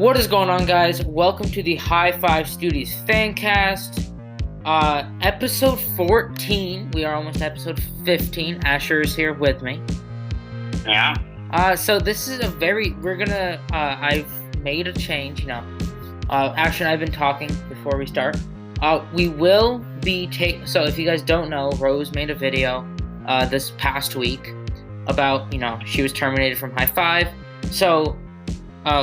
What is going on, guys? Welcome to the Hi5 Studios Fancast, episode 14. We are almost episode 15. Asher is here with me. Yeah. So this is I've made a change, Asher and I have been talking before we start. We will be so if you guys don't know, Rose made a video, this past week about, she was terminated from Hi5. So,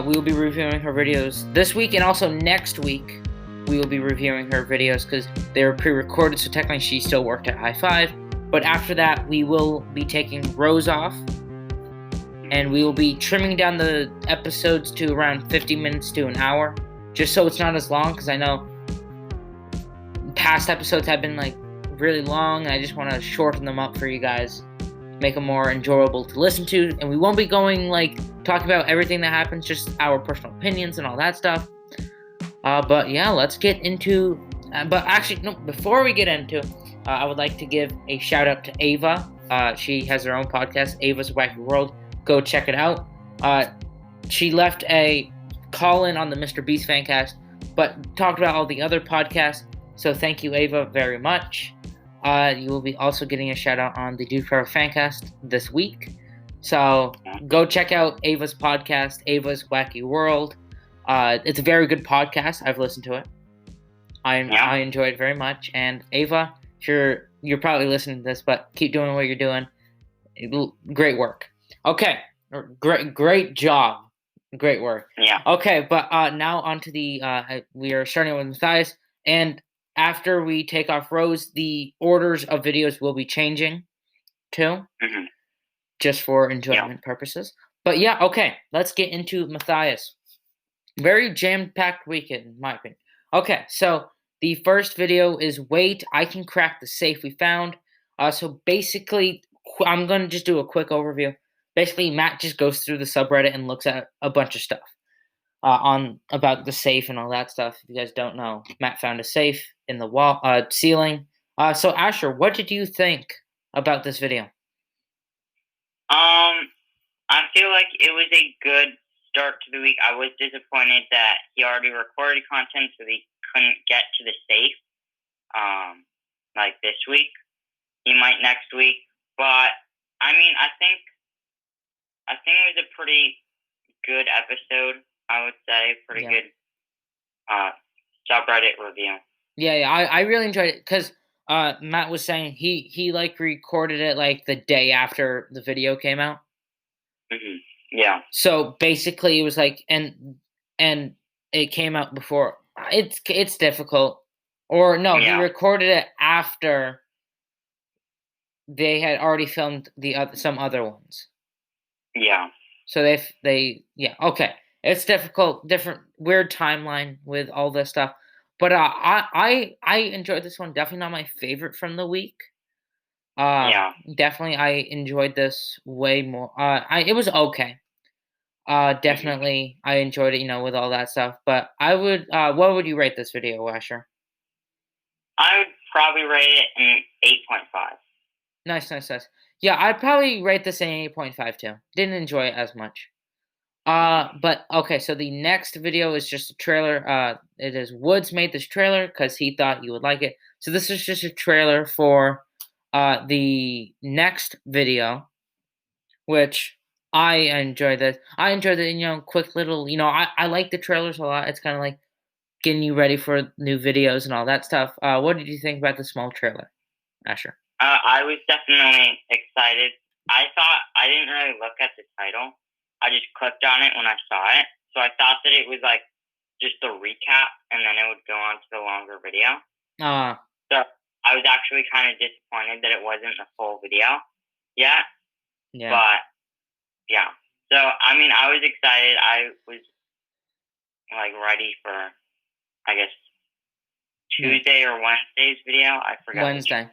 we will be reviewing her videos this week, and also next week we will be reviewing her videos because they were pre-recorded, so technically she still worked at Hi5. But after that, we will be taking Rose off, and we will be trimming down the episodes to around 50 minutes to an hour, just so it's not as long, because I know past episodes have been really long, and I just want to shorten them up for you guys, make them more enjoyable to listen to. And we won't be going talking about everything that happens, just our personal opinions and all that stuff. But yeah, let's get into but actually, no, before we get into I would like to give a shout out to Ava. She has her own podcast, Ava's Wacky World. Go check it out. She left a call-in on the Mr. Beast Fancast, but talked about all the other podcasts, so thank you, Ava, very much. You will be also getting a shout out on the Dude Power Fancast this week. So go check out Ava's podcast, Ava's Wacky World. It's a very good podcast. I've listened to it. I enjoy it very much. And Ava, you're probably listening to this, but keep doing what you're doing. Great work. Okay, great job. Great work. Yeah. Okay, but now on to we are starting with Matthias, and after we take off Rose, the orders of videos will be changing too, just for enjoyment purposes. But yeah, okay, let's get into Matthias. Very jam-packed weekend, in my opinion. Okay, so the first video is Wait, I Can Crack the Safe We Found. So basically, I'm going to just do a quick overview. Basically, Matt just goes through the subreddit and looks at a bunch of stuff about the safe and all that stuff. If you guys don't know, Matt found a safe in the ceiling. So Asher, what did you think about this video? I feel like it was a good start to the week. I was disappointed that he already recorded content, so he couldn't get to the safe, this week. He might next week, but I mean, I think it was a pretty good episode. I would say pretty good subreddit review. Yeah, I really enjoyed it because Matt was saying he recorded it the day after the video came out. Yeah. So basically, it was and it came out before. It's difficult, or no? He recorded it after they had already filmed some other ones. Yeah. So they okay. It's difficult, different, weird timeline with all this stuff. But I enjoyed this one. Definitely not my favorite from the week. Definitely, I enjoyed this way more. It was okay. Definitely, I enjoyed it, with all that stuff. But I would, what would you rate this video, Asher? I would probably rate it an 8.5. Nice. Yeah, I'd probably rate this an 8.5 too. Didn't enjoy it as much. But okay, so the next video is just a trailer. It is Woods made this trailer because he thought you would like it. So this is just a trailer for the next video, which I enjoy this. I enjoy the quick little, I like the trailers a lot. It's kind of getting you ready for new videos and all that stuff. What did you think about the small trailer, Asher? I was definitely excited. I didn't really look at the title. I just clicked on it when I saw it. So I thought that it was just a recap, and then it would go on to the longer video. So I was actually kind of disappointed that it wasn't a full video yet. Yeah. But yeah. So I mean, I was excited. I was ready for, I guess, Tuesday or Wednesday's video. I forgot. Wednesday.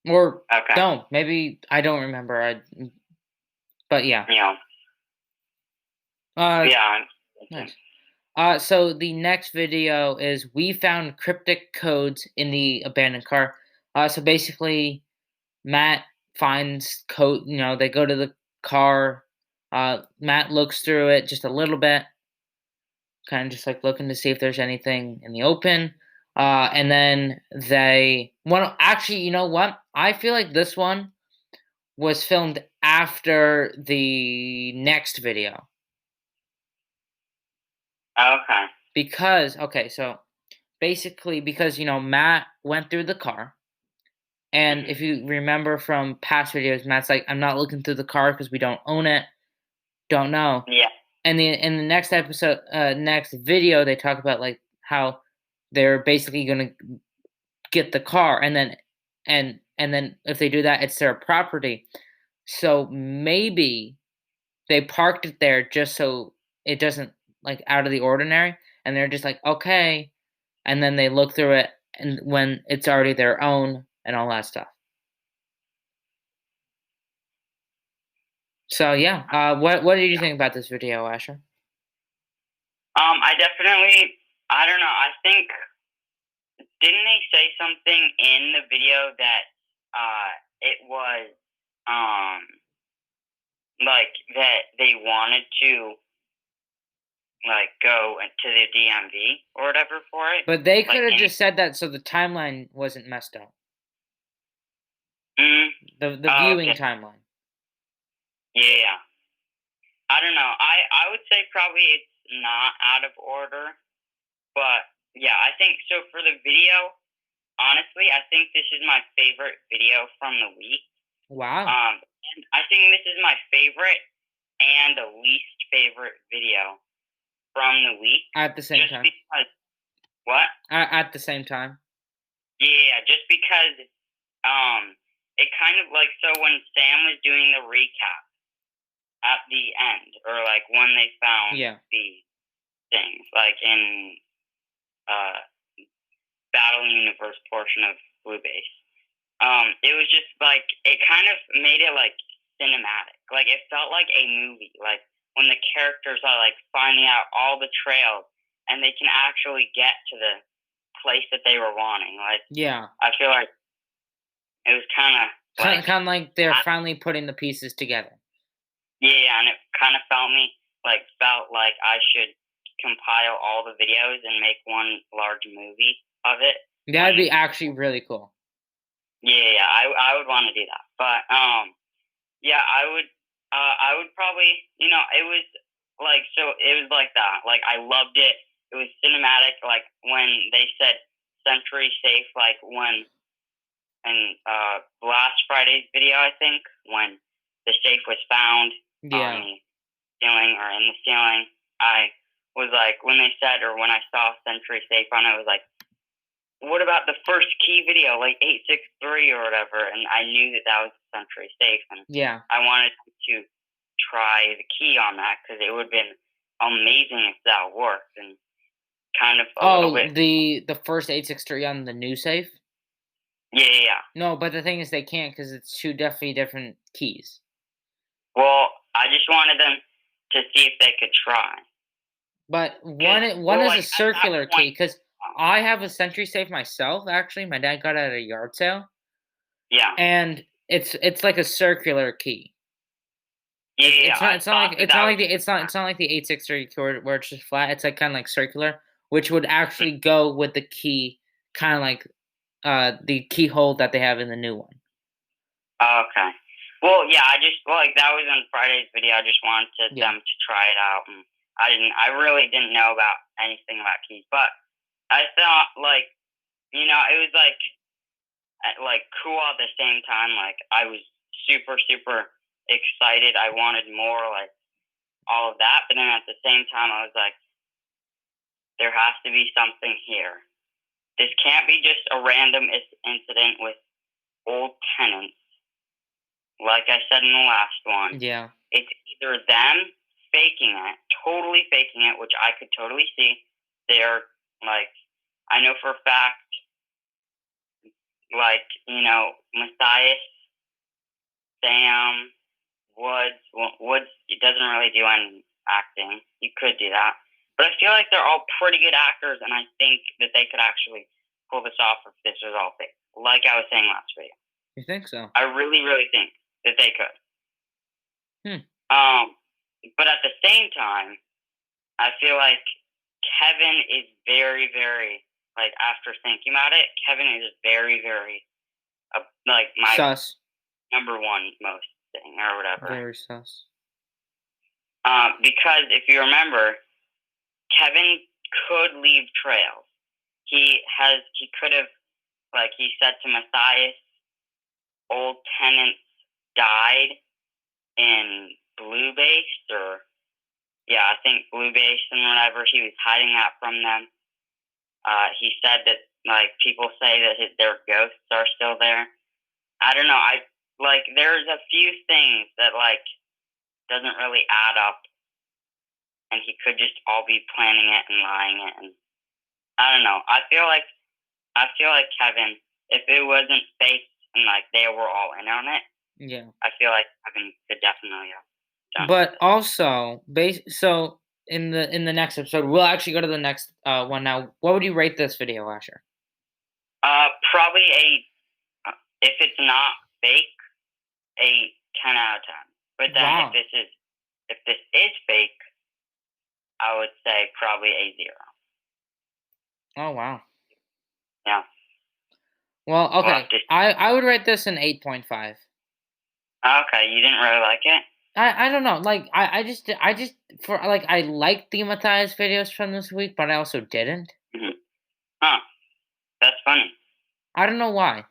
Or okay. No, maybe I don't remember. But yeah. Yeah. Nice. So the next video is we found cryptic codes in the abandoned car. So basically, Matt finds code. They go to the car. Matt looks through it just a little bit, kind of just like looking to see if there's anything in the open. And then they well, actually, you know what? I feel like this one was filmed after the next video Okay. because okay, so basically because Matt went through the car. And Mhm. if you remember from past videos, Matt's like, "I'm not looking through the car because we don't own it, don't know." Yeah. And in the next episode, next video, they talk about like how they're basically gonna get the car, and then if they do that, it's their property. So maybe they parked it there just so it doesn't like out of the ordinary, and they're just like, okay, and then they look through it, and when it's already their own and all that stuff. So yeah, what did you Yeah. think about this video, Asher? I definitely. I don't know. I think didn't they say something in the video that it was um like that they wanted to like go to the DMV or whatever for it? But they Like could have in. just said that so the timeline wasn't messed up. Mm, The oh, viewing okay. timeline. Yeah. I don't know. I would say probably it's not out of order, but yeah, I think so for the video. Honestly, I think this is my favorite video from the week. Wow. And I think this is my favorite and the least favorite video from the week, At the same just time. because what? At the same time. Yeah, just because it kind of like so when Sam was doing the recap at the end, or like when they found Yeah. the things, like in uh Battle Universe portion of Blue Base. It was just like it kind of made it like cinematic. Like it felt like a movie. Like when the characters are like finding out all the trails and they can actually get to the place that they were wanting. Like Yeah. I feel like it was kind of like Kind of like they're finally putting the pieces together. yeah, and it kind of felt like I should compile all the videos and make one large movie of it. That'd When be actually really cool. yeah, I would want to do that, but yeah, I would probably, it was like, so it was like that. Like, I loved it. It was cinematic. Like, when they said Century Safe, like, in last Friday's video, I think, when the safe was found on Yeah. the ceiling or in the ceiling, I was like, when they said, or when I saw Century Safe on it, I was like, what about the first key video, like 863 or whatever? And I knew that that was Century Safe, and Yeah. I wanted to try the key on that because it would have been amazing if that worked and kind of a little Oh, bit. the first 863 on the new safe? Yeah, yeah, yeah. No, but the thing is they can't because it's two definitely different keys. Well, I just wanted them to see if they could try. But 'Cause, one well, is a like at that circular key point, because I have a Sentry safe myself. Actually, my dad got it at a yard sale, yeah, and it's like a circular key. yeah, yeah, yeah. I It's not thought like that that was it's not like the 863 where it's just flat. It's like kind of like circular, which would actually go with the key, kind of like the keyhole that they have in the new one. okay. Well, yeah, like that was in Friday's video. I just wanted Yeah. them to try it out, and I really didn't know about anything about keys, but I thought like it was like cool at the same time. Like I was super super excited. I wanted more, like all of that, but then at the same time, I was like, there has to be something here. This can't be just a random incident with old tenants. Like I said in the last one, Yeah. it's either them faking it, totally faking it, which I could totally see. They're like, I know for a fact, like, Matthias, Sam, Woods. Well, Woods doesn't really do any acting. He could do that. But I feel like they're all pretty good actors, and I think that they could actually pull this off if this was all fake. Like I was saying last video. You think so? I really, really think that they could. Hmm. But at the same time, I feel like Kevin is very, very, like, after thinking about it, Kevin is very, very, like, my Sus. number one most thing or whatever. Very sus. Because if you remember, Kevin could leave trails. He could have, like, he said to Matthias, old tenants died in Blue Base, or, yeah, I think Blue Base and whatever. He was hiding that from them. He said that, like, people say that their ghosts are still there. I don't know. There's a few things that, like, doesn't really add up, and he could just all be planning it and lying it, and I don't know. I feel like Kevin, if it wasn't fake and, like, they were all in on it, Yeah. I feel like Kevin could definitely have done But it. also, so in the next episode, we'll actually go to the next one now. What would you rate this video, Asher? Probably if it's not fake, a 10 out of 10. But then Wow. if this is fake, I would say probably a 0. Oh wow. Yeah. Well, We'll okay. have to. I would rate this an 8.5. Okay, you didn't really like it? I don't know. Like I just for like I liked the Matthias videos from this week, but I also didn't. Mm-hmm. Huh. That's funny. I don't know why.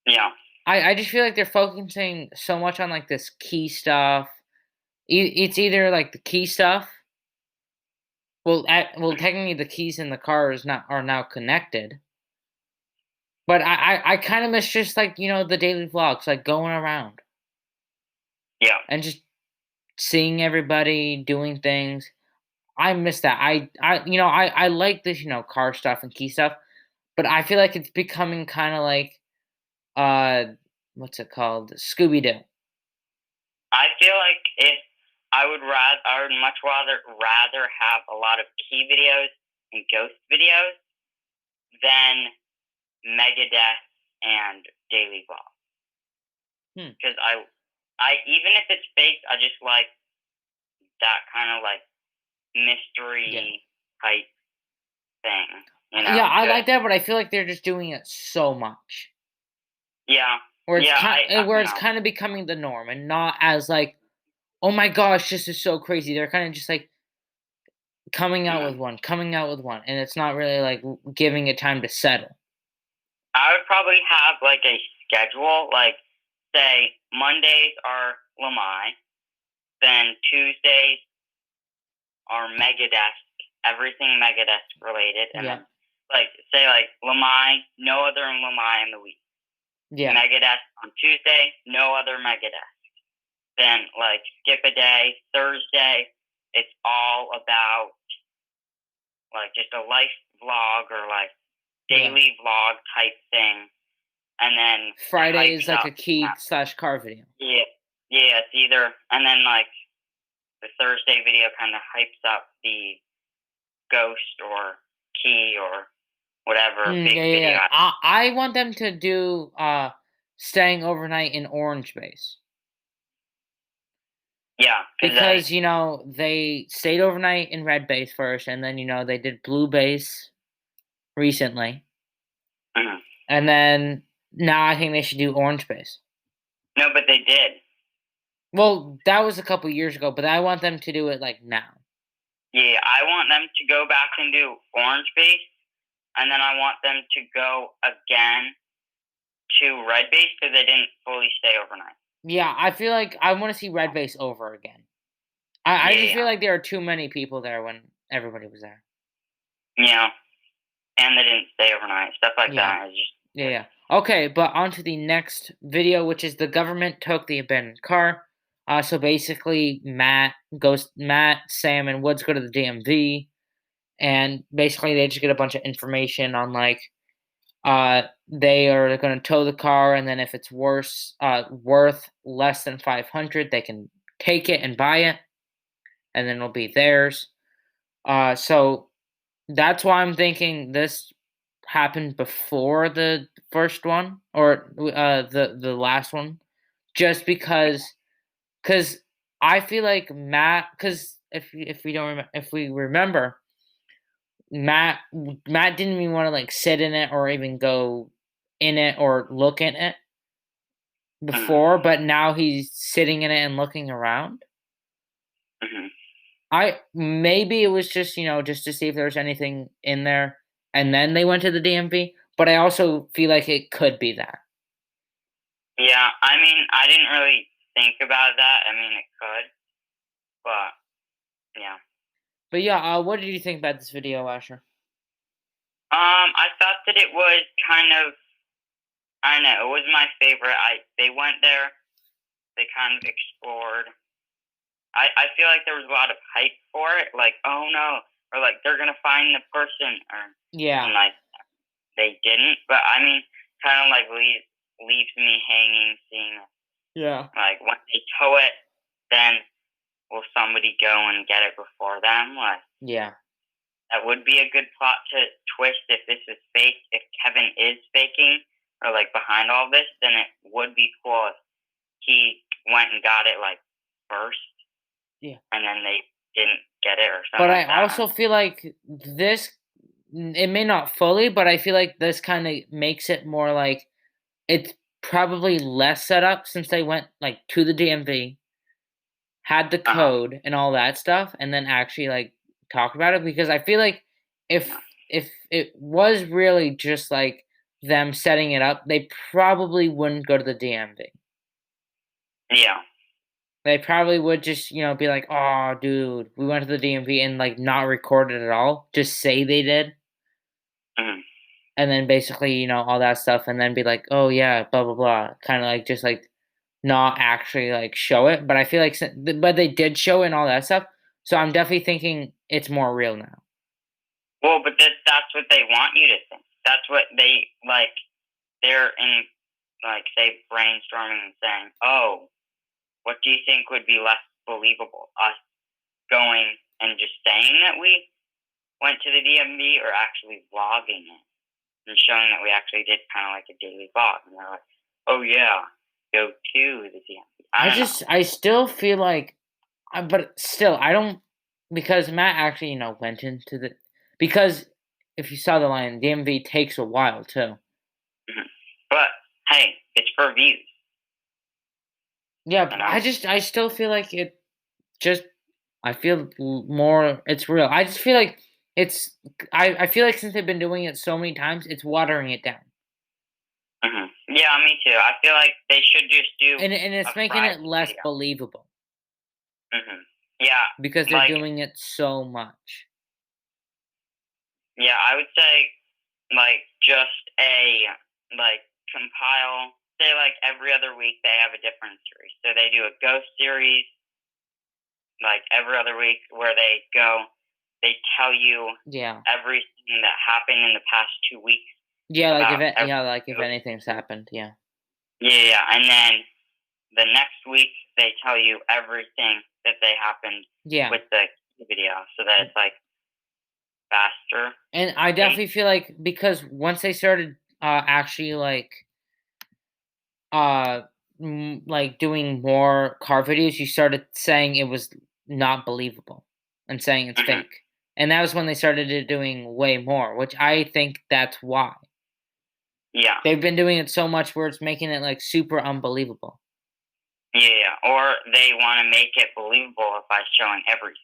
Yeah. I just feel like they're focusing so much on like this key stuff. It's either like the key stuff. Well, technically the keys in the car are now connected. But I kind of miss just like the daily vlogs, like going around Yeah. and just seeing everybody doing things. I miss that. I like this car stuff and key stuff, but I feel like it's becoming kind of like what's it called, Scooby Doo. I feel like I would much rather have a lot of key videos and ghost videos than Megadeth and daily vlog. Because I even if it's fake, I just like that kind of like mystery type thing. Yeah, I like that, but I feel like they're just doing it so much. Yeah. Where it's Yeah, kind of becoming the norm and not as like, oh my gosh, this is so crazy. They're kind of just like coming out with one, and it's not really like giving it time to settle. I would probably have like a schedule, like say Mondays are Lamai, then Tuesdays are Megadeth, everything Megadeth related, and then like say like Lamai, no other Lamai in the week. Yeah. Megadeth on Tuesday, no other Megadeth. Then like skip a day, Thursday, it's all about like just a life vlog or like daily vlog type thing. And then Friday is like a key / car video. Yeah, it's either, and then like the Thursday video kind of hypes up the ghost or key or whatever big video. I want them to do staying overnight in Orange Base. Yeah, because they stayed overnight in Red Base first, and then they did Blue Base recently, and then now I think they should do Orange Base. No, but they did. Well, that was a couple years ago, but I want them to do it like now. Yeah, I want them to go back and do Orange Base, and then I want them to go again to Red Base because they didn't fully stay overnight. Yeah, I feel like I want to see Red Base over again. I just feel like there are too many people there when everybody was there. Yeah, and they didn't stay overnight. Stuff like that. Yeah. Okay, but on to the next video, which is the government took the abandoned car. So basically, Matt, Sam, and Woods go to the DMV, and basically they just get a bunch of information on like, they are going to tow the car, and then if it's worth less than 500, they can take it and buy it, and then it'll be theirs. So that's why I'm thinking this happened before the first one or the last one, just because I feel like Matt, because if we remember, Matt didn't even want to like sit in it or even go in it or look in it Mhm. before, but now he's sitting in it and looking around. Mhm. I maybe it was just, just to see if there's anything in there and then they went to the DMV, but I also feel like it could be that. Yeah, I mean, I didn't really think about that. I mean, it could, but yeah. But yeah, what did you think about this video, Asher? I thought that it was kind of, I don't know, it was my favorite. They went there, they kind of explored. I feel like there was a lot of hype for it, like, oh no, or like they're gonna find the person, Yeah. and like they didn't. But I mean, kind of like leaves me hanging, seeing Yeah. like when they tow it, then will somebody go and get it before them? Like Yeah. that would be a good plot to twist if this is fake. If Kevin is faking or like behind all this, then it would be cool if he went and got it like first, Yeah. and then they didn't get it or But something I like that. also feel like this it may not fully, but I feel like this kind of makes it more like it's probably less set up since they went like to the DMV, had the Uh huh. code and all that stuff, and then actually like talk about it because I feel like if if it was really just like them setting it up, they probably wouldn't go to the DMV. Yeah. They probably would just, be like, "Oh, dude, we went to the DMV," and like not record it at all. Just say they did, Mm-hmm. and then basically, all that stuff, and then be like, "Oh yeah, blah blah blah," kind of like just like not actually like show it. But I feel like, but they did show it and all that stuff. So I'm definitely thinking it's more real now. Well, but that's what they want you to think. That's what they like. They're in like say brainstorming and saying, "Oh, what do you think would be less believable? Us going and just saying that we went to the DMV or actually vlogging it and showing that we actually did kind of like a daily vlog?" And they're like, "Oh yeah, go to the DMV." I don't know. I still feel like, but still, I don't because Matt actually, went into the because if you saw the line, DMV takes a while too. Mhm. But hey, it's for views, Yeah, you but know. I still feel like it just I feel more it's real. I just feel like it's I feel like since they've been doing it so many times, it's watering it down. Yeah, me too. I feel like they should just do And a it's making it private less video. believable Yeah, because they're like doing it so much. yeah, I would say like just a like compile. Say like every other week they have a different series. So they do a ghost series like every other week where they go, they tell you Yeah. everything that happened in the past 2 weeks Yeah, like about every like if ghost. anything's happened, yeah. Yeah, and then the next week they tell you everything that they happened Yeah. with the video, so that it's like faster. And I Pace. definitely feel like because once they started actually uh like doing more car videos, you started saying it was not believable and saying it's hmm fake. And that was when they started doing way more, which I think that's why. Yeah, They've been doing it so much where it's making it like super unbelievable. yeah, or they want to make it believable by showing everything.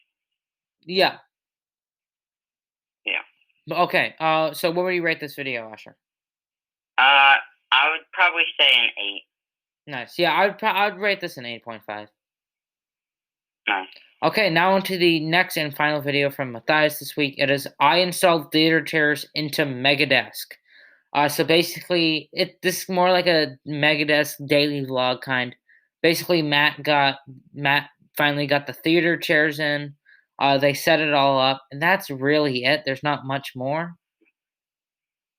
Yeah. Yeah. But okay. So what would you rate this video, Asher? I would probably say an 8. Nice. Yeah, I'd rate this an 8.5. Nice. Okay, now on to the next and final video from Matthias this week. It is I installed theater chairs into Megadesk. So basically, this is more like a Megadesk daily vlog kind. Basically, Matt finally got the theater chairs in. They set it all up, and that's really it. There's not much more.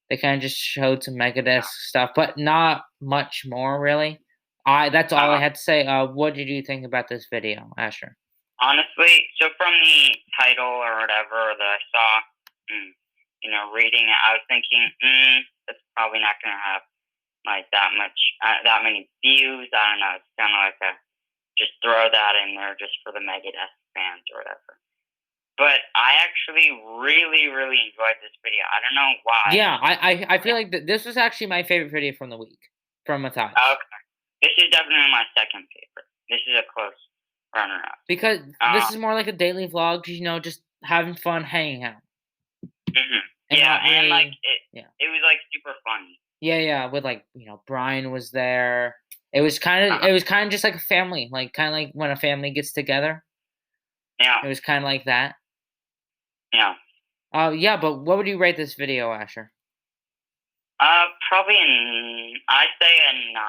They kind of just showed some Megadesk stuff, but not much more really. I That's all I Uh, had to say. What did you think about this video, Asher? Honestly, so from the title or whatever that I saw, mm, reading it, I was thinking, that's probably not going to have like that many views. I don't know. It's kind of like a just throw that in there just for the Megadeth fans or whatever. but I actually really, really enjoyed this video. I don't know why. Yeah, I feel like this was actually my favorite video from the week from Matthias. Okay. This is definitely my second favorite. This is a close runner-up. Because this is more like a daily vlog, just having fun, hanging out. And Yeah, not and like really, it was like super funny. Yeah, with like, Brian was there. It was kind of just like a family, like kind of like when a family gets together. Yeah, It was kind of like that. yeah. Yeah, but what would you rate this video, Asher? Probably I'd say a 9.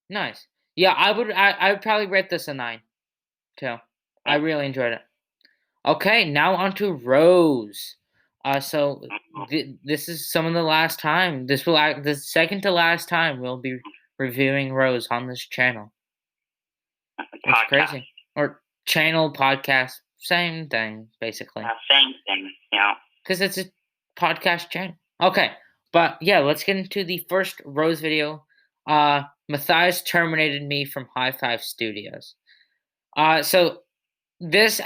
Nice. Yeah, I would probably rate this a 9 too. I really enjoyed it. Okay, now on to Rose. So this is some of the last time. This will act the second to last time we'll be reviewing Rose on this channel. It's crazy. Or channel podcast, same thing basically. Same thing, yeah. Because it's a podcast channel. Okay, but yeah, let's get into the first Rose video. Matthias terminated me from Hi5 Studios. So this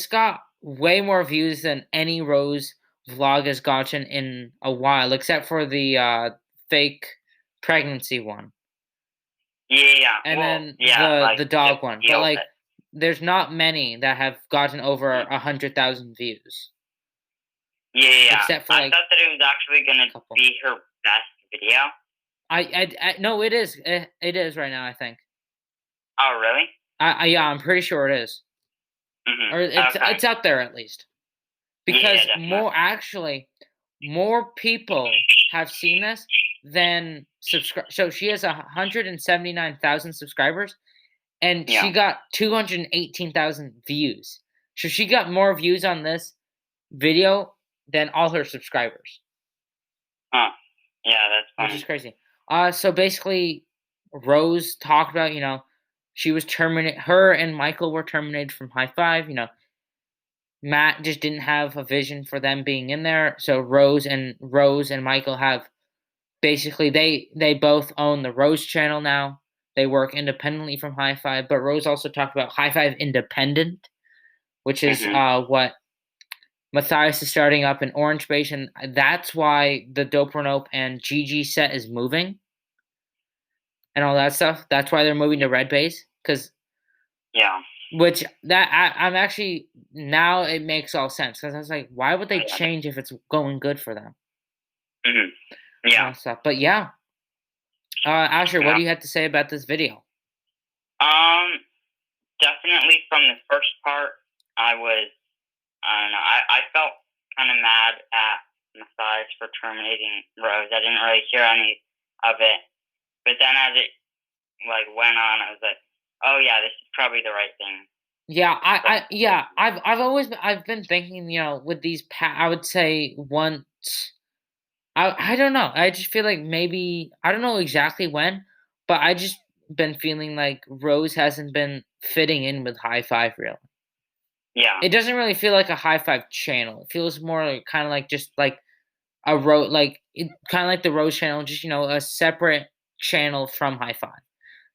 got way more views than any Rose vlog has gotten in a while, except for the fake pregnancy one. Yeah, And well, then like the dog one. But like it. there's not many that have gotten over 100,000 views. Yeah. Except for I like thought that it was actually gonna be her best video. I no, it is. It is right now, I think. Oh, really? Yeah, I'm pretty sure it is. Or it's up there at least. Because more people have seen this than subscribe. So she has 179,000 subscribers, and she got 218,000 views. So she got more views on this video than all her subscribers. Huh. Yeah, that's funny. Which is crazy. So basically, Rose talked about, she was terminated. Her and Michael were terminated from Hi5. Matt just didn't have a vision for them being in there. So Rose and Michael have basically they both own the Rose channel now. They work independently from Hi5, but Rose also talked about Hi5 Independent, which is what Matthias is starting up in Orange Base, and that's why the Dope or Nope and GG set is moving and all that stuff. That's why they're moving to Red Base, because which I'm actually now it makes all sense, because I was like, why would they change if it's going good for them? Yeah. Stuff. But yeah, Asher, what do you have to say about this video? Definitely from the first part, I don't know, I felt kind of mad at Matthias for terminating Rose. I didn't really hear any of it, but then as it like went on, I was like, oh yeah, this is probably the right thing. Yeah, I've been thinking, with these I would say once. I don't know. I just feel like maybe I don't know exactly when, but I just been feeling like Rose hasn't been fitting in with Hi5 really. Yeah. It doesn't really feel like a Hi5 channel. It feels more like kind of like just like a kind of like the Rose channel, just a separate channel from Hi5.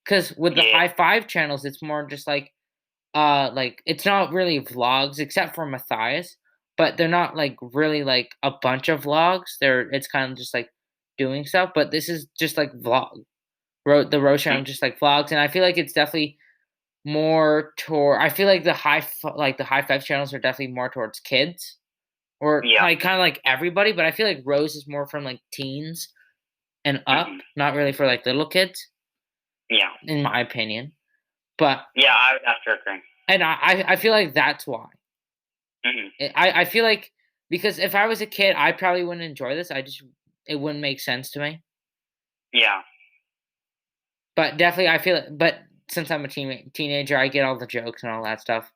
Because with the Hi5 channels, it's more just like it's not really vlogs except for Matthias, but they're not like really like a bunch of vlogs. It's kind of just like doing stuff, but this is just like vlog. The Rose channel just like vlogs, and I feel like it's definitely more toward. I feel like the Hi5 channels are definitely more towards kids, or like kind of like everybody. But I feel like Rose is more from like teens and up, not really for like little kids. Yeah, in my opinion. But yeah, I would have to agree. And I feel like that's why. I feel like because if I was a kid, I probably wouldn't enjoy this. It wouldn't make sense to me. Yeah. But definitely, I feel it. But since I'm a teenager, I get all the jokes and all that stuff.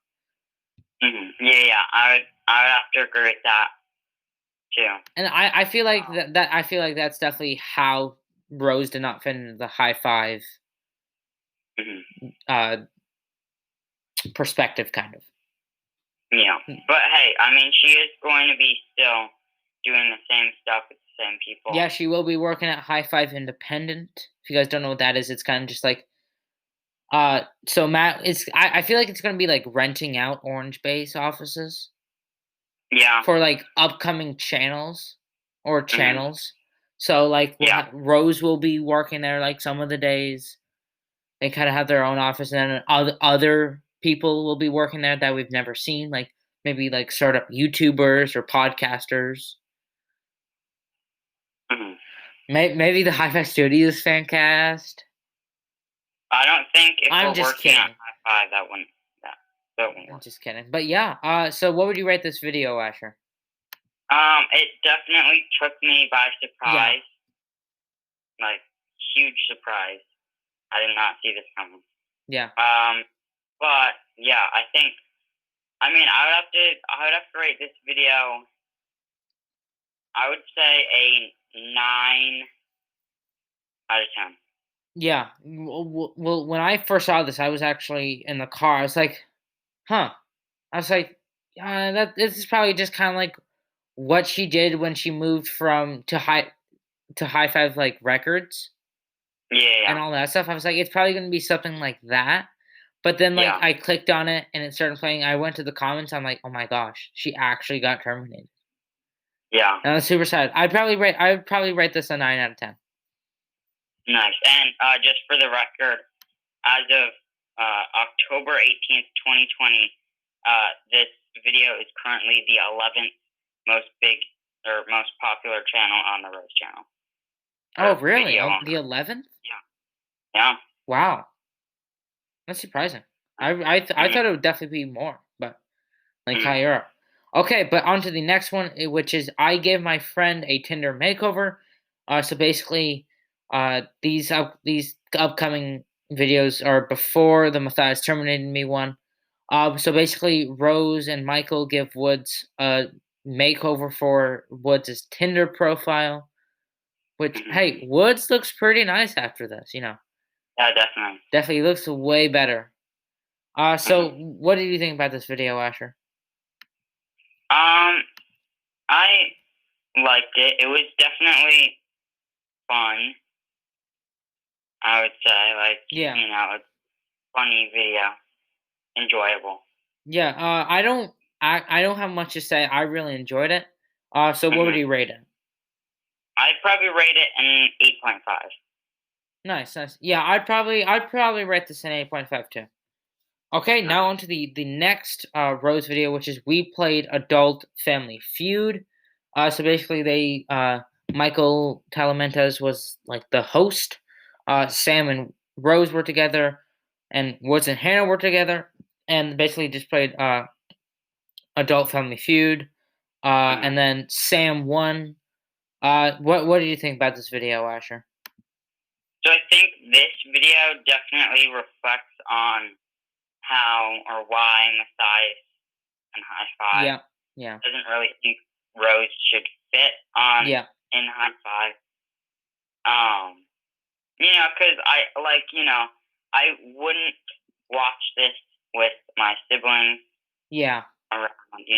Yeah, I would have to agree with that too. And I feel like I feel like that's definitely how Rose did not fit into the Hi5 perspective, kind of. Yeah, but hey, I mean, she is going to be still doing the same stuff with the same people. Yeah, she will be working at Hi5 Independent. If you guys don't know what that is, it's kind of just like So Matt, I feel like it's gonna be like renting out Orange Base offices Yeah. for like upcoming channels or Mhm. channels. So like Yeah. Rose will be working there like some of the days. They kind of have their own office, and then other people will be working there that we've never seen, like maybe like startup YouTubers or podcasters. Mhm. Maybe the Hi5 Studios fan cast. I don't think if I'm we're just working on kidding. Hi5, that wouldn't I'm work. just kidding. But yeah, so what would you rate this video, Asher? It definitely took me by Yeah, surprise, like huge surprise. I did not see this coming. yeah, But yeah, I think. I mean, I would have to rate this video. I would say a 9 out of 10. yeah. Well, when I first saw this, I was actually in the car. I was like, huh. I was like, that this is probably just kind of like what she did when she moved from to High Five like records Yeah, and all that stuff. I was like, it's probably gonna be something like that. But then like yeah, I clicked on it and it started playing. I went to the comments. I'm like, oh my gosh, she actually got terminated. yeah. And I was super sad. I would probably rate this a 9 out of 10. Nice. And just for the record, as of October 18th, 2020, this video is currently the 11th most big or most popular channel on the Rose channel. Oh Or really? video Oh, on the Rose. 11th? Yeah. Yeah. Wow, that's surprising. I Mhm. thought it would definitely be more, but like Mhm. higher up. Okay, but on to the next one, which is I gave my friend a Tinder makeover. So basically, these upcoming videos are before the Matthias terminated me one. So basically, Rose and Michael give Woods a makeover for Woods' Tinder profile. Which Mhm. hey, Woods looks pretty nice after this. Yeah, definitely. Definitely looks way better. So Mhm. what did you think about this video, Asher? Um, I liked it. It was definitely fun. I would say, like, Yeah. a funny video, enjoyable. Yeah, I don't have much to say. I really enjoyed it. So what would Mhm. you rate it? I'd probably rate it an 8.5. Nice, nice. Yeah, I'd probably rate this an 8.5 too. Okay, now on to the next Rose video, which is we played Adult Family Feud. So basically, Michael Talamentes was like the host. Sam and Rose were together, and Woods and Hannah were together, and basically just played Adult Family Feud. Mhm. And then Sam won. What did you think about this video, Asher? So I think this video definitely reflects on how or why Matthias and High Five Yeah, yeah, doesn't really think Rose should fit on yeah, in High Five. Um, because I wouldn't watch this with my siblings yeah, around,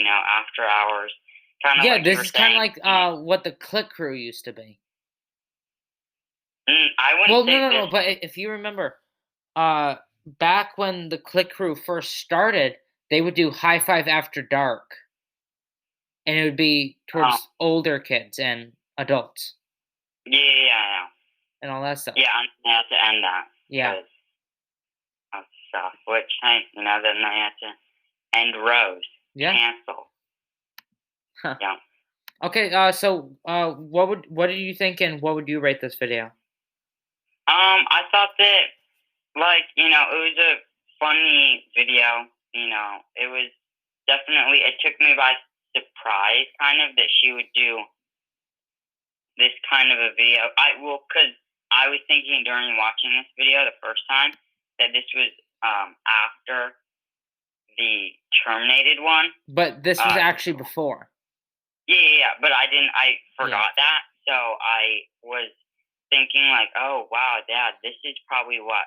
after hours. Kind of yeah. like you This were is kind of saying. like what the Click Crew used to be. I wouldn't Well, no, say no, this. no. But if you remember, uh, back when the Click Crew first started, they would do High Five After Dark, and it would be Um, towards older kids and adults yeah, and all that stuff. yeah. I have to end that Yeah, because of stuff. Which, hey, then I have to end Rose. yeah. Cancel. Huh. Yeah. Okay. So, what did you think, and what would you rate this video? I thought that, it was a funny video. It was definitely, it took me by surprise, kind of, that she would do this kind of a video. Because I was thinking during watching this video the first time that this was after the terminated one. But this was actually before. Yeah. But I Yeah, forgot that. So I was thinking, like, oh, wow, Dad, this is probably why,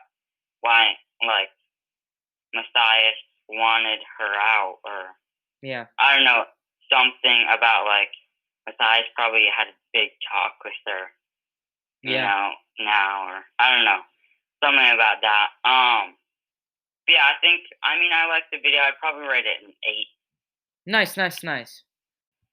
like, Matthias wanted her out, or yeah, I don't know, something about, like, Matthias probably had a big talk with her, yeah. now, or I don't know, something about that. I like the video. I'd probably rate it an 8. Nice, nice, nice.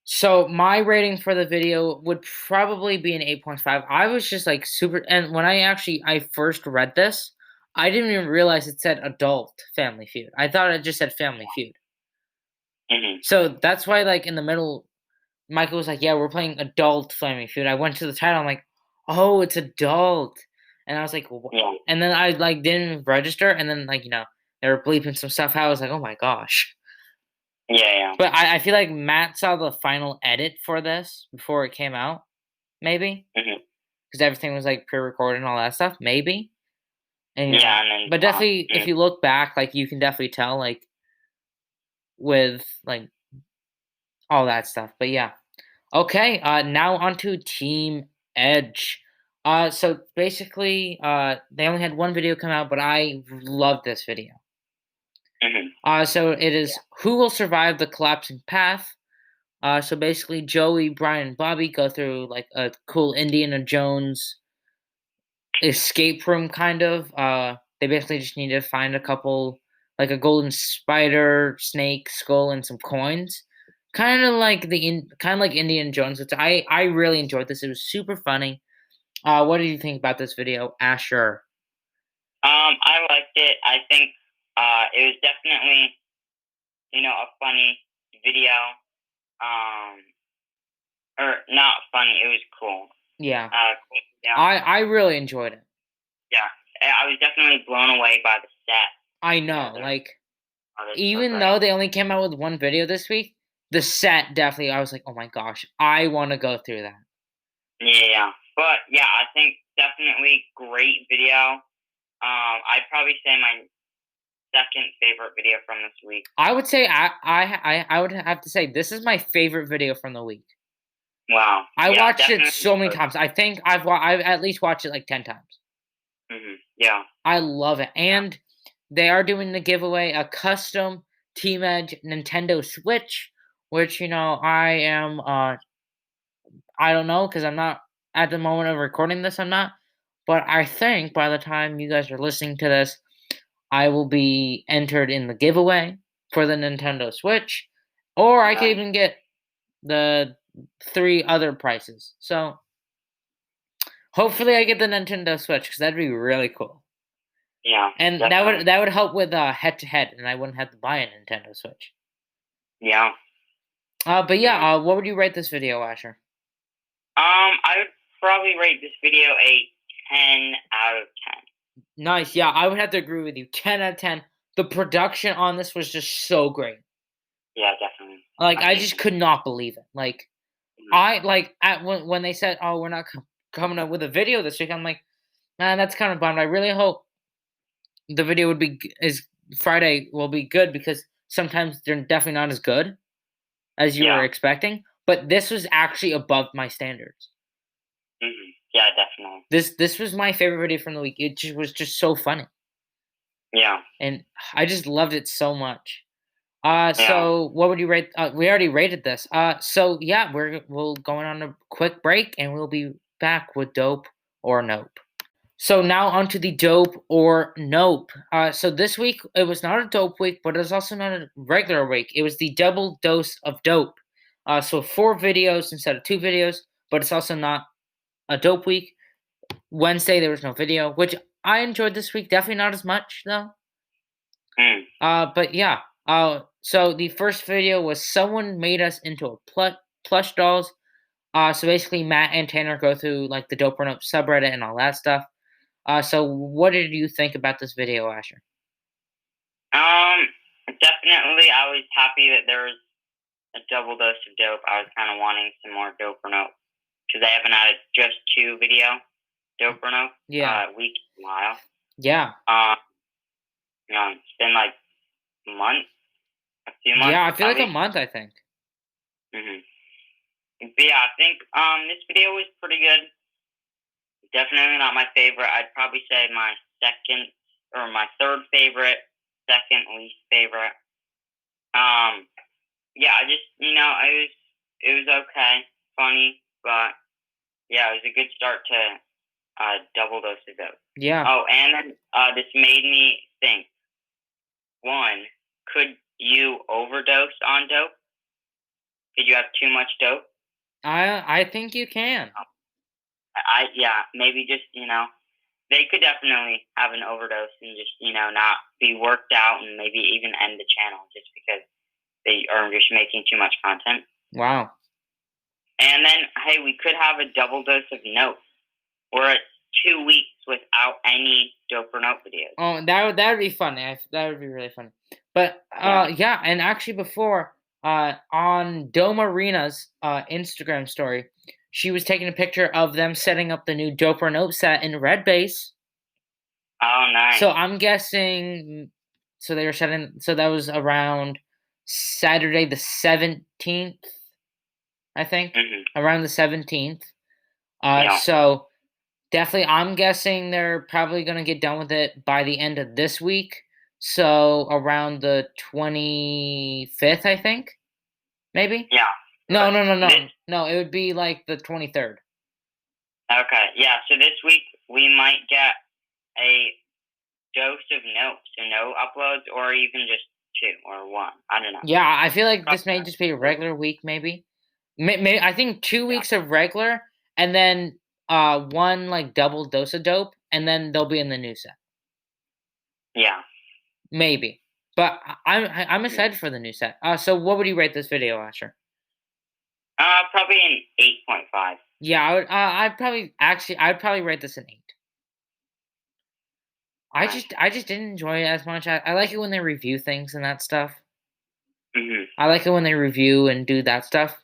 So my rating for the video would probably be an 8.5. I was just like super, and when I first read this, I didn't even realize it said adult Family Feud. I thought it just said Family Feud. Mhm. So that's why, like, in the middle, Michael was like, "Yeah, we're playing adult Family Feud." I went to the title. I'm like, "Oh, it's adult," and I was like, "What?" Yeah. And then I like didn't register, and then like they were bleeping some stuff out. I was like, "Oh my gosh." Yeah, yeah. But I feel like Matt saw the final edit for this before it came out, maybe, Mhm. because everything was like pre-recorded and all that stuff, maybe. And Yeah, and then but definitely, if mm, you look back, like you can definitely tell, like with like all that stuff. But yeah, okay. Now onto Team Edge. So basically, they only had one video come out, but I love this video. mhm. So it is who will survive the collapsing path. So basically, Joey, Brian, and Bobby go through like a cool Indiana Jones escape room kind of. They basically just need to find a couple, like a golden spider, snake, skull, and some coins. Kind of like Indiana Jones, which I really enjoyed this. It was super funny. What did you think about this video, Asher? I liked it. I think it was definitely, a funny video. Um, or not funny. It was cool. Yeah, Yeah, I really enjoyed it. yeah. I was definitely blown away by the set. I You know, know, like they're so even great. though they only came out with one video this week, the set definitely. I was like, oh my gosh, I want to go through that. Yeah, but yeah, I think definitely great video. I'd probably say my second favorite video from this week. I would say I would have to say this is my favorite video from the week. Wow. I Yeah, watched it definitely. so many times. I think I've at least watched it like 10 times. Yeah. I love it. And they are doing the giveaway a custom Team Edge Nintendo Switch, which I am I don't know cuz I'm not at the moment of recording this I'm not, but I think by the time you guys are listening to this, I will be entered in the giveaway for the Nintendo Switch, or I could Nice. even get the 3 other prices. So, hopefully I get the Nintendo Switch because that'd be really cool. Yeah. And Definitely. that would help with head to head, and I wouldn't have to buy a Nintendo Switch. Yeah. But Mhm. yeah, what would you rate this video, Asher? I would probably rate this video a 10 out of 10. Nice. Yeah, I would have to agree with you. 10 out of 10. The production on this was just so great. Yeah, definitely. Like I just Amazing. could not believe it. Like Mhm. I like at when they said, "Oh, we're not coming up with a video this week." I'm like, "Man, that's kind of bummed. I really hope the video would be is Friday will be good because sometimes they're definitely not as good as you were Yeah. expecting, but this was actually above my standards. Yeah, definitely. This was my favorite video from the week. It just was just so funny, Yeah. and I just loved it so much. Yeah. So what would you rate? We already rated this. So yeah, we'll going on a quick break, and we'll be back with dope or nope. So now onto the dope or nope. So this week it was not a dope week, but it was also not a regular week. It was the double dose of dope. So 4 videos instead of 2 videos, but it's also not a dope week. Wednesday there was no video, which I enjoyed this week. Definitely not as much though. Mm. But yeah. So the first video was someone made us into a plush dolls. So basically Matt and Tanner go through like the dope or nope subreddit and all that stuff. So what did you think about this video, Asher? Um, Definitely. I was happy that there was a double dose of dope. I was kind of wanting some more dope or nope because I haven't had just 2 video dope or nope Yeah. week in a while. Yeah. Um, it's been like a few months Yeah, I feel at like a least. month, I think. hmm But yeah, I think this video was pretty good. Definitely not my favorite. I'd probably say my second or my third favorite, second least favorite. Um, yeah, I just it was okay, funny, but yeah, it was a good start to double dose of dope. Yeah. Oh, and then this made me think. one, could you overdose on dope? Could you have too much dope? I think you can. Yeah, maybe just they could definitely have an overdose and just not be worked out and maybe even end the channel just because they are just making too much content. Wow. And then hey, we could have a double dose of notes. We're at 2 weeks without any dope or note videos. Oh, that would be funny. That would be really funny. But yeah, and actually before on Dome Arena's Instagram story, she was taking a picture of them setting up the new Dope or Note set in Red Base. Oh, nice. So I'm guessing. So they were setting. So that was around Saturday the 17th, I think, around the 17th. So definitely, I'm guessing they're probably going to get done with it by the end of this week. So around the 25th, I think, maybe. Yeah. No. No, it would be like the 23rd. Okay. Yeah. So this week we might get a dose of notes, so no uploads, or even just 2 or 1. I don't know. Yeah, I feel like this may just be a regular week, maybe. Maybe I think 2 weeks of regular, and then 1 like double dose of dope, and then they'll be in the new set. Yeah. Maybe, but I'm excited for the new set. So what would you rate this video, Asher? Probably an 8.5. Yeah, I'd probably rate this an 8. I just didn't enjoy it as much. I like it when they review things and that stuff. I like it when they review and do that stuff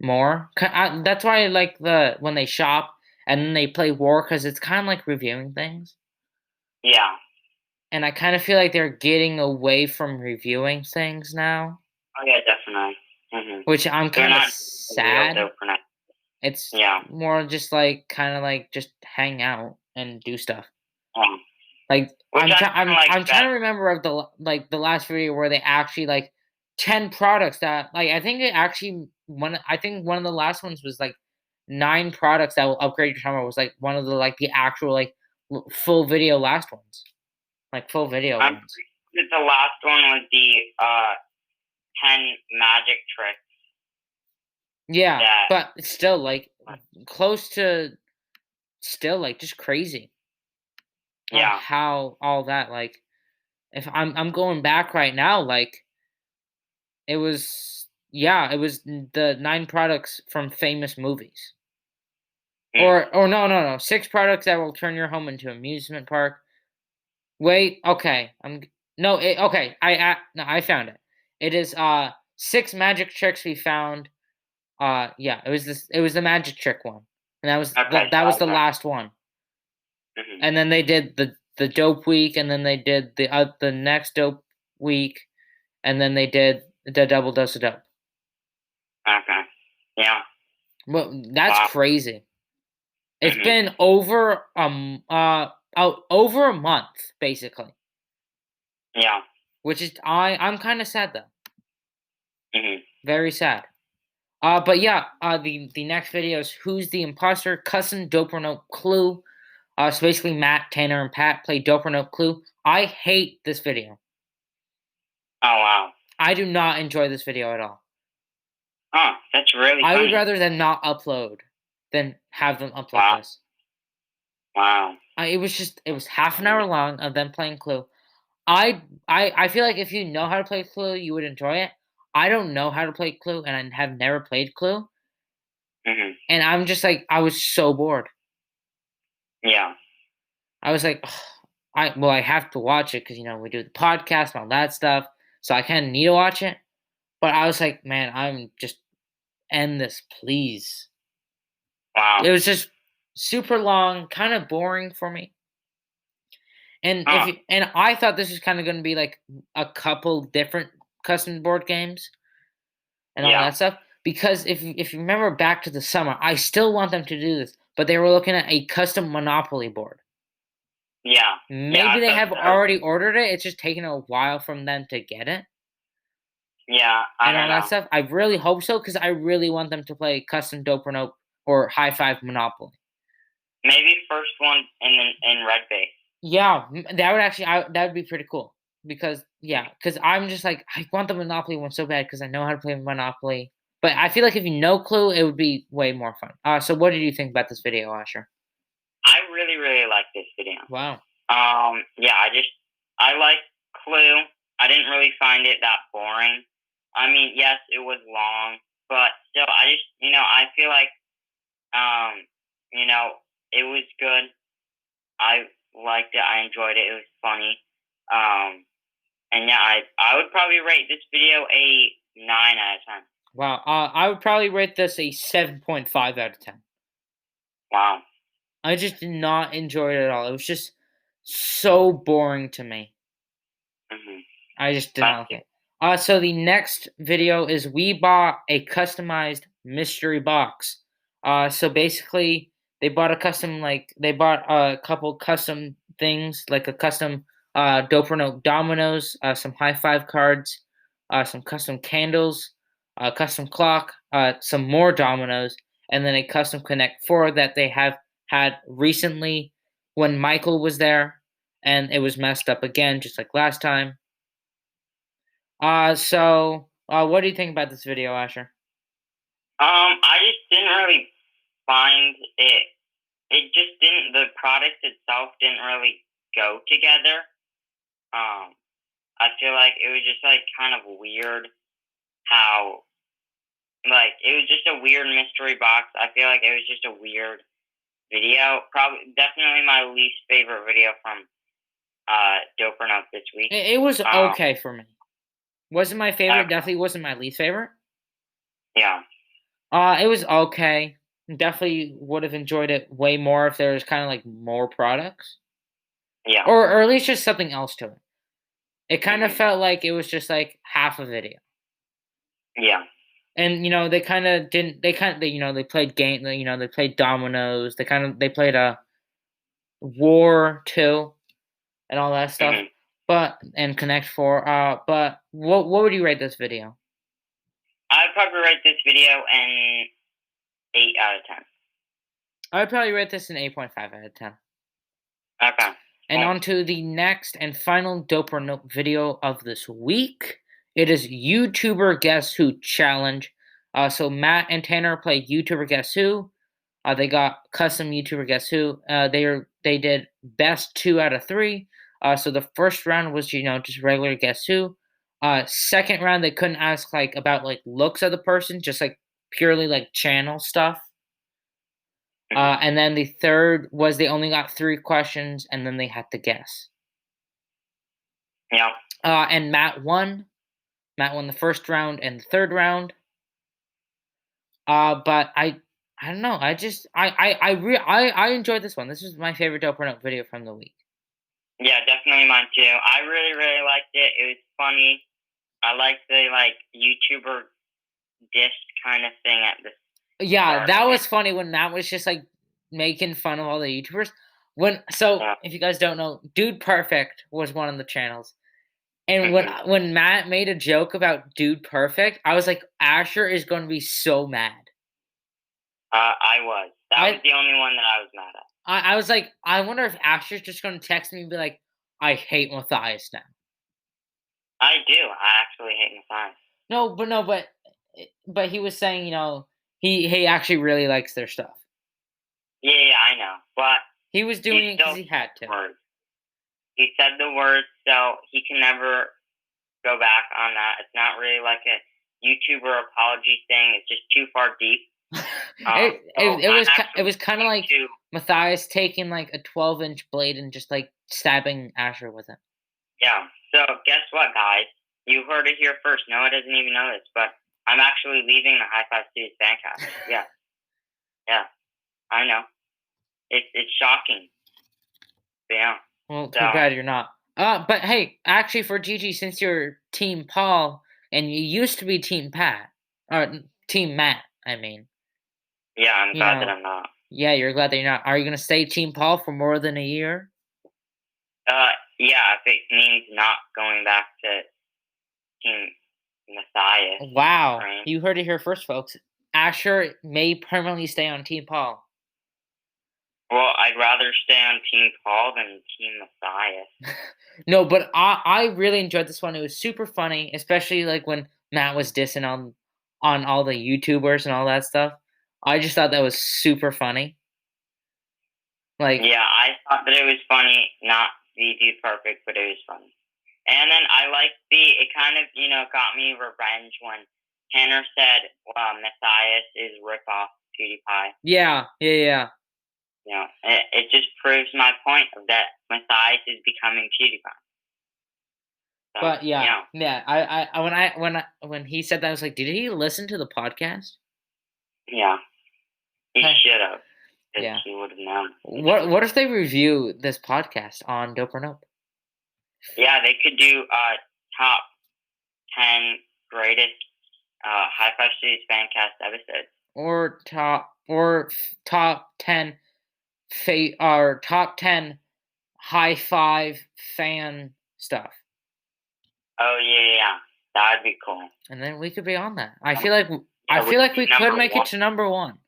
more. That's why I like when they shop and then they play war, because it's kind of like reviewing things. Yeah. And I kind of feel like they're getting away from reviewing things now. Oh yeah, definitely. Which I'm kind of sad. It's more just like kind of like just hang out and do stuff. Like I'm trying to remember of the last video where they actually like 10 products that like I think one of the last ones was like 9 products that will upgrade your camera, was like one of the actual like full video last ones. Like full video ones. The last one was the 10 magic tricks. Yeah, but it's still like close to still like just crazy. Yeah. How all that like if I'm going back right now, like it was the 9 products from famous movies. Or no, 6 products that will turn your home into an amusement park. Wait, okay. I found it. It is 6 magic tricks we found. Yeah, it was the magic trick one. And that was the last one. And then they did the dope week, and then they did the next dope week, and then they did the double dose of dope. Okay. Yeah. Well, that's crazy. It's been over over a month, basically. Yeah. Which is I'm kind of sad though. Very sad. But yeah, the next video is Who's the Imposter? Custom Dope or Note Clue. So basically Matt, Tanner, and Pat play Dope or Note Clue. I hate this video. Oh wow. I do not enjoy this video at all. Oh, that's really funny. I would rather them not upload than have them upload this. Wow. It was half an hour long of them playing Clue. I feel like if you know how to play Clue, you would enjoy it. I don't know how to play Clue, and I have never played Clue. And I'm just like, I was so bored. Yeah. I was like, I have to watch it because we do the podcast and all that stuff, so I kind of need to watch it. But I was like, man, I'm just end this, please. Wow. It was just super long, kind of boring for me. And I thought this was kind of going to be like a couple different custom board games and all that stuff. Because if you remember back to the summer, I still want them to do this, but they were looking at a custom Monopoly board. Yeah. Maybe they have already ordered it. It's just taking a while from them to get it. Yeah, and all that stuff. I really hope so, because I really want them to play custom Dope or Nope or Hi5 Monopoly. Maybe first one in Red Base. Yeah, that would be pretty cool, because Yeah, because I'm just like, I want the Monopoly one so bad because I know how to play Monopoly. But I feel like if you know Clue, it would be way more fun. So what did you think about this video, Asher? I really, really like this video. Wow. Yeah, I like Clue. I didn't really find it that boring. I mean, yes, it was long, but still, I feel like, um, you know, it was good. I liked it. I enjoyed it. It was funny. Um, and yeah, I would probably rate this video a 9 out of 10. Wow. I would probably rate this a 7.5 out of 10. Wow. I just did not enjoy it at all. It was just so boring to me. Mm-hmm. I just did That's not like it. it. So the next video is we bought a customized mystery box. So basically they bought they bought a couple custom things like a custom Doper Note dominoes, some Hi5 cards, some custom candles, a custom clock, some more dominoes, and then a custom Connect 4 that they have had recently when Michael was there, and it was messed up again, just like last time. What do you think about this video, Asher? I just didn't really find it. It just didn't. The product itself didn't really go together. Um, I feel like it was just like kind of weird how like it was just a weird mystery box. I feel like it was just a weird video. Probably definitely my least favorite video from Doper Note this week. It was Um, okay for me. Wasn't my favorite. okay, Definitely wasn't my least favorite. yeah, It was okay. Definitely would have enjoyed it way more if there was kind of like more products, yeah, or at least just something else to it. It kind of hmm, felt like it was just like half a video, yeah, and they kind of didn't. They played game. They played dominoes. They played a war too and all that stuff. hmm. But and Connect Four. But what would you rate this video? I'd probably rate this video an 8 out of 10. I would probably rate this an 8.5 out of 10. Okay, And cool. on to the next and final Doper Note video of this week. It is YouTuber Guess Who Challenge. So Matt and Tanner play YouTuber Guess Who. They got custom YouTuber Guess Who. They did best 2 out of 3. So the first round was just regular Guess Who. Second round they couldn't ask like about like looks of the person, just like purely like channel stuff. Hmm. And then the third was they only got 3 questions, and then they had to guess. Yeah. And Matt won. Matt won the first round and the third round. But I don't know. I enjoyed this one. This was my favorite Dope or Note video from the week. Yeah, definitely mine too. I really, really liked it. It was funny. I liked the like YouTuber diss kind of thing at the Yeah, start that of it. was funny when Matt was just like making fun of all the YouTubers. Yeah. If you guys don't know, Dude Perfect was one of the channels. And when Hmm. when Matt made a joke about Dude Perfect, I was like, Asher is going to be so mad. I was. That was I the only one that I was mad at. I was like, I wonder if Asher's just going to text me and be like, I hate Matthias now. I do. I actually hate Matthias. But he was saying, he actually really likes their stuff. Yeah, yeah, I know. But He was he doing it because still he had said the to. words. He said the words, so he can never go back on that. It's not really like a YouTuber apology thing. It's just too far deep. So I'm It actually was kind of going like to. Matthias taking like a 12-inch blade and just like stabbing Asher with it. Yeah. So guess what, guys? You heard it here first. Noah doesn't even know this, but I'm actually leaving the Hi5 Studios Fancast. Yeah. Yeah. I know. It's shocking. But yeah. Well, So too bad you're not. But hey, actually, for Gigi, since you're Team Paul and you used to be Team Pat or Team Matt, I mean, yeah, I'm you glad that know, I'm not. yeah, you're glad that you're not. Are you gonna stay Team Paul for more than a year? Yeah. If it means not going back to Team Matthias, Wow, right? you heard it here first, folks. Asher may permanently stay on Team Paul. Well, I'd rather stay on Team Paul than Team Matthias. No, but I really enjoyed this one. It was super funny, especially like when Matt was dissing on all the YouTubers and all that stuff. I just thought that was super funny. Like, Yeah, I thought that it was funny, not the Dude Perfect, but it was funny. And then I liked it kind of, got me revenge when Tanner said Matthias is rip-off PewDiePie. yeah, yeah, yeah. It just proves my point of that Matthias is becoming PewDiePie. So, But yeah, yeah. When he said that, I was like, did he listen to the podcast? yeah, he Huh. should have, because Yeah. he would have known. What if they review this podcast on Dope or Nope? Yeah, they could do top 10 greatest Hi5 Studios Fancast episodes. Or top 10 or top 10 Hi5 fan stuff. Oh yeah, that'd be cool. And then we could be on that. I feel like we could number make one. it to number 1.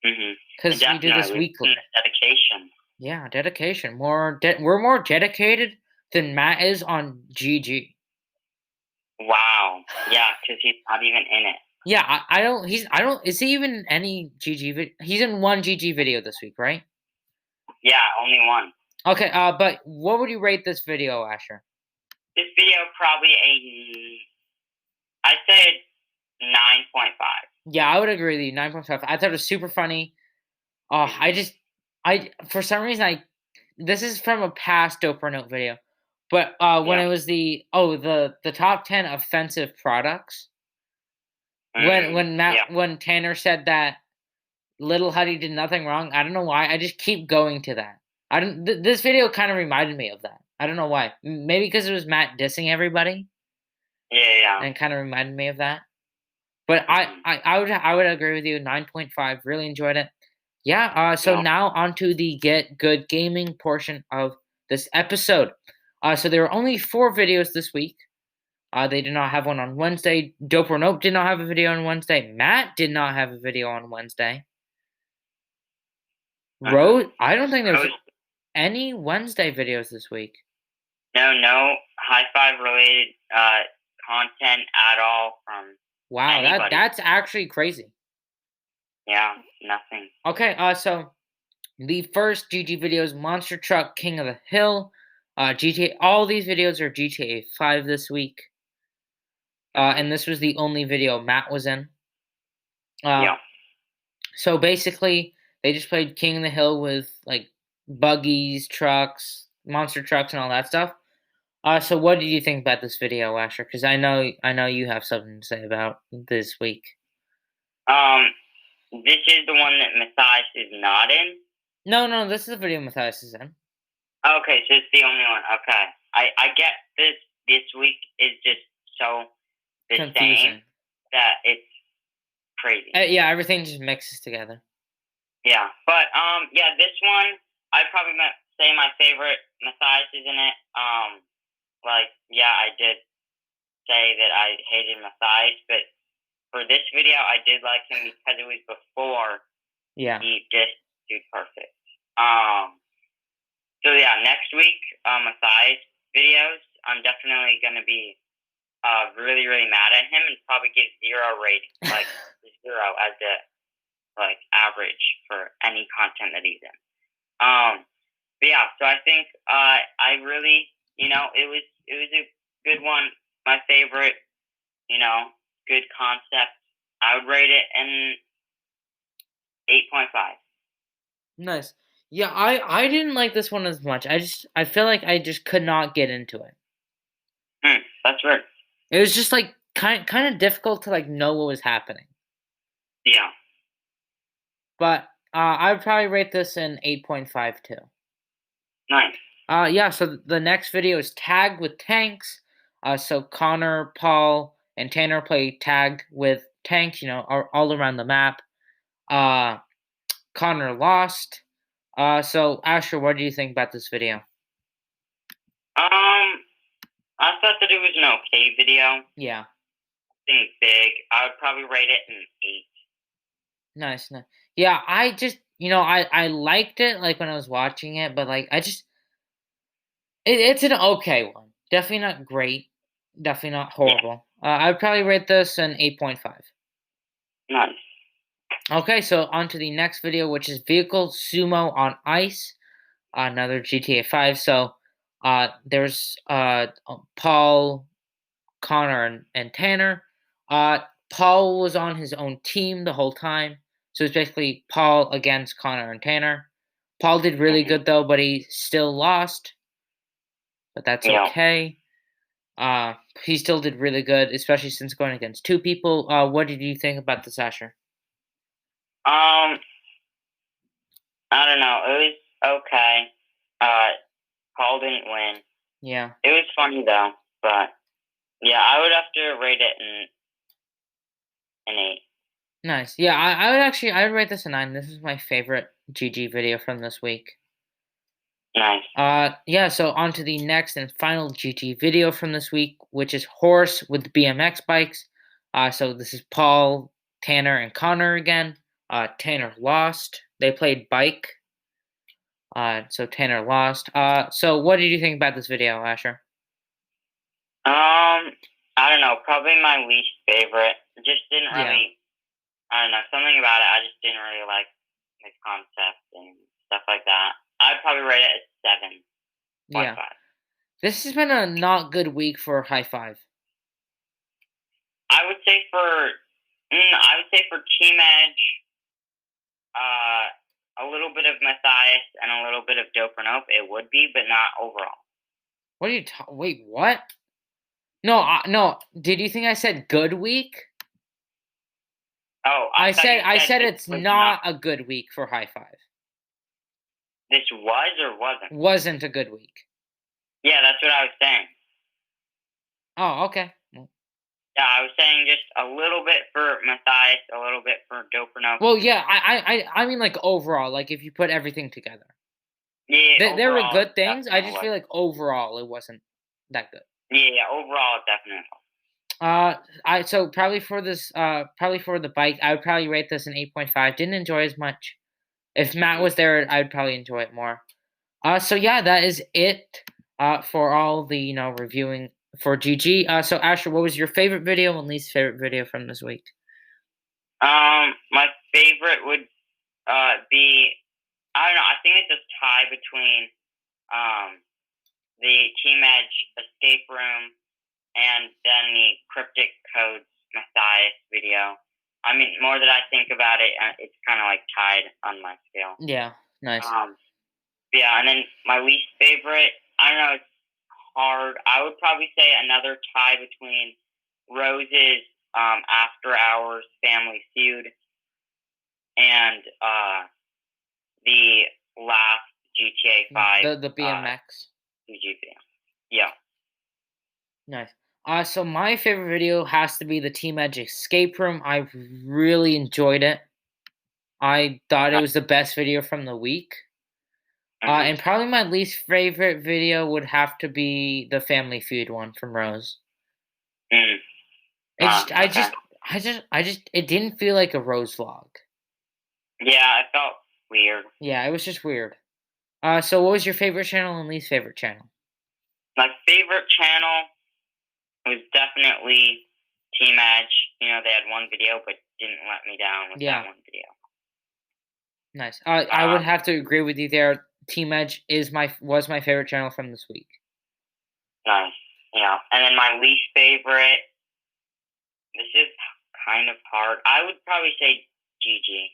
Mhm. Because we do this weekly. Dedication. Yeah, dedication. We're more dedicated than Matt is on GG. Wow. Yeah, because he's not even in it. Yeah, I don't. Is he even in any GG? He's in one GG video this week, right? Yeah, only one. Okay. But what would you rate this video, Asher? This video probably I'd say 9.5. Yeah, I would agree with you. 9.5. I thought it was super funny. Oh, for some reason this is from a past Dope or Note video, but when it was the top 10 offensive products. When Tanner said that Little Huddy did nothing wrong, I don't know why. I just keep going to that. This video kind of reminded me of that. I don't know why. Maybe because it was Matt dissing everybody. Yeah. And it kind of reminded me of that. But I would agree with you. 9.5. Really enjoyed it. Yeah. So now onto the Get Good Gaming portion of this episode. So there were only 4 videos this week. They did not have one on Wednesday. Dope or Nope did not have a video on Wednesday. Matt did not have a video on Wednesday. Rose, I don't think there's any Wednesday videos this week. No Hi5 related content at all from anybody. That's actually crazy. Yeah, nothing. Okay, so the first GG video is Monster Truck King of the Hill. GTA. All these videos are GTA 5 this week. And this was the only video Matt was in. So basically, they just played King of the Hill with like buggies, trucks, monster trucks, and all that stuff. So what did you think about this video, Asher? Because I know you have something to say about this week. This is the one that Matthias is not in? No, this is the video Matthias is in. Okay, so it's the only one. Okay. I get this week is just so the confusing same that it's crazy. Yeah, everything just mixes together. Yeah, but this one I'd probably say my favorite. Matthias is in it. I did say that I hated Matthias, but for this video I did like him because it was before he did Dude Perfect. So yeah, next week Matthias videos, I'm definitely gonna be really, really mad at him and probably give 0 rating, like 0 as the average for any content that he's in. But yeah, so I think I really, it was a good one. My favorite, good concept. I would rate it an 8.5. Nice. Yeah, I didn't like this one as much. I feel like I just could not get into it. That's weird. It was just like kind of difficult to like know what was happening. Yeah. But I would probably rate this an 8.5 too. Nice. Yeah, so the next video is Tag with Tanks. So Connor, Paul, and Tanner play tag with tanks, all around the map. Connor lost. So Asher, what do you think about this video? I thought that it was an okay video. Yeah. Nothing big. I would probably rate it an 8. Nice. Yeah, I liked it like when I was watching it, but like it's an okay one. Definitely not great. Definitely not Yeah, horrible. I'd probably rate this an 8.5. nice. Okay, so on to the next video, which is Vehicle Sumo on Ice, another GTA 5. So there's Paul, Connor, and Tanner. Paul was on his own team the whole time. So it's basically Paul against Connor and Tanner. Paul did really Hmm. good though, but he still lost. But that's Yeah. okay. Uh, he still did really good, especially since going against two people. What did you think about this, Asher? Um, I don't know. It was okay. Uh, Paul didn't win. Yeah, It was funny though, but yeah, I would have to rate it an 8. nice. Yeah, I would rate this a 9. This is my favorite GG video from this week. Nice. Yeah, so on to the next and final GG video from this week, which is Horse with BMX bikes. So this is Paul, Tanner, and Connor again. Tanner lost. They played bike. So Tanner lost. So what did you think about this video, Asher? I don't know. Probably my least favorite. Just didn't Yeah, really. I don't know. Something about it. I just didn't really like the concept and stuff like that. I'd probably rate it a 7.5. yeah. This has been a not good week for Hi5. I would say for. I would say for Team Edge, a little bit of Matthias and a little bit of Dope or Nope. It would be, but not overall. What are you wait, what? No, no. Did you think I said good week? Oh, I I thought said you I said said this it's was not. not a good week for Hi5. This was or wasn't. Wasn't a good week. Yeah, that's what I was saying. Oh, okay. Yeah, I was saying just a little bit for Matthias, a little bit for Dope or Nope. Well, yeah, I mean like overall, like if you put everything together. Yeah, There were overall, good things. I definitely just feel was. like overall it wasn't that good. Yeah, overall, definitely. Uh, I so probably for the bike, I would probably rate this an 8.5. Didn't enjoy as much. If Matt Mm-hmm. was there, I'd probably enjoy it more. So yeah, that is it. For all the reviewing for GG. So Asher, what was your favorite video and least favorite video from this week? My favorite would be, I don't know. I think it's a tie between um the Team Edge escape room and then the cryptic codes Matthias video. I mean, more that I think about it, it's kind of like tied on my scale. Yeah, nice. Yeah, and then my least favorite, I don't know, it's hard. I would probably say another tie between Rose's After Hours Family Feud and the last GTA 5 The BMX. CG video. Yeah. Nice. So my favorite video has to be the Team Edge escape room. I really enjoyed it. I thought it was the best video from the week. Mm-hmm. And probably my least favorite video would have to be the Family Feud one from Rose. Mm. It just, I Okay. just, it didn't feel like a Rose vlog. Yeah, it felt weird. Yeah, it was just weird. So what was your favorite channel and least favorite channel? My favorite channel was definitely Team Edge. You know, they had one video, but didn't let me down with Yeah, that one video. nice. I would have to agree with you there. Team Edge was my favorite channel from this week. Nice. Yeah. And then my least favorite, this is kind of hard. I would probably say GG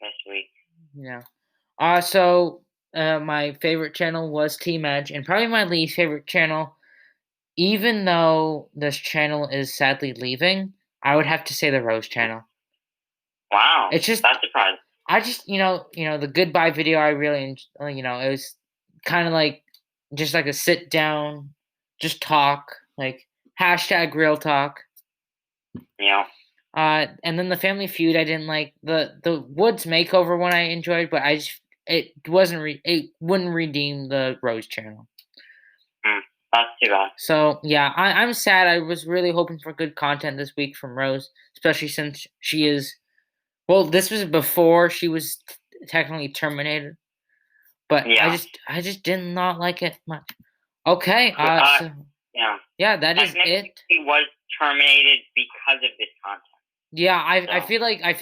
this week. Yeah. My favorite channel was Team Edge, and probably my least favorite channel, even though this channel is sadly leaving, I would have to say the Rose channel. Wow. It's just, That's surprising. I just, the goodbye video. I really, it was kind of like just like a sit down, just talk, like hashtag real talk. Yeah. And then the Family Feud, I didn't like the Woods makeover one. I enjoyed, but it wouldn't redeem the Rose channel. That's too bad. So yeah, I'm sad. I was really hoping for good content this week from Rose, especially since she is. Well, this was before she was technically terminated, but Yeah. I just did not like it much. Okay, so Yeah. yeah, that is Technically, it. he was terminated because of this content. Yeah, I So, feel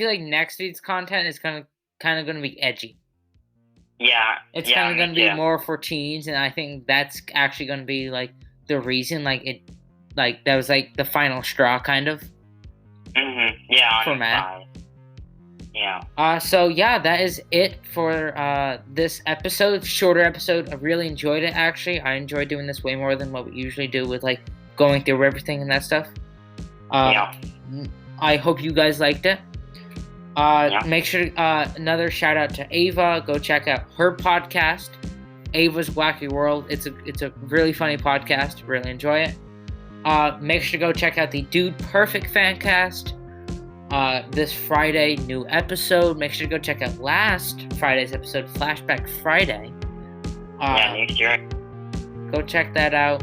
like next week's content is kind of gonna be edgy. yeah. It's Yeah, kind of me gonna be too. more for teens, and I think that's actually gonna be like the reason, like that was like the final straw kind of Yeah, for on Matt. 5. Yeah. So yeah, that is it for this episode, shorter episode. I really enjoyed it. Actually, I enjoyed doing this way more than what we usually do with like going through everything and that stuff. Yeah. I hope you guys liked it. Make sure another shout out to Ava. Go check out her podcast, Ava's Wacky World. It's a really funny podcast. Really enjoy it. Make sure to go check out the Dude Perfect Fancast. This Friday, new episode. Make sure to go check out last Friday's episode, Flashback Friday. New year. Go check that out.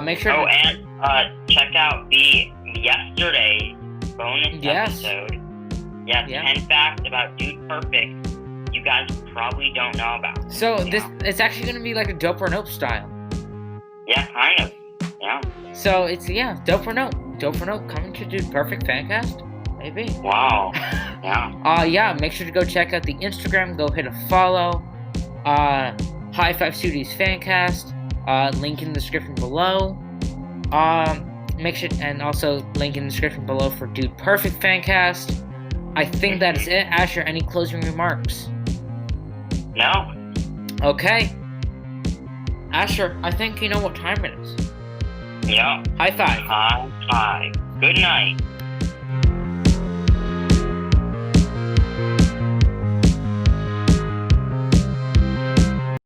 Make sure. Oh, and check out the yesterday bonus episode. Yeah, 10 facts about Dude Perfect you guys probably don't know about. So it's actually going to be like a Dope or Nope style. Yeah, kind of. Yeah. So it's Dope or Nope. Dope or Nope coming to Dude Perfect Fancast. Maybe. Wow. Yeah. Make sure to go check out the Instagram. Go hit a follow. Hi5 Studios Fancast. Link in the description below. Make sure, and also link in the description below for Dude Perfect Fancast. I think that is it. Asher, any closing remarks? No. Okay. Asher, I think you know what time it is. Yeah. Hi5. Hi5. Good night.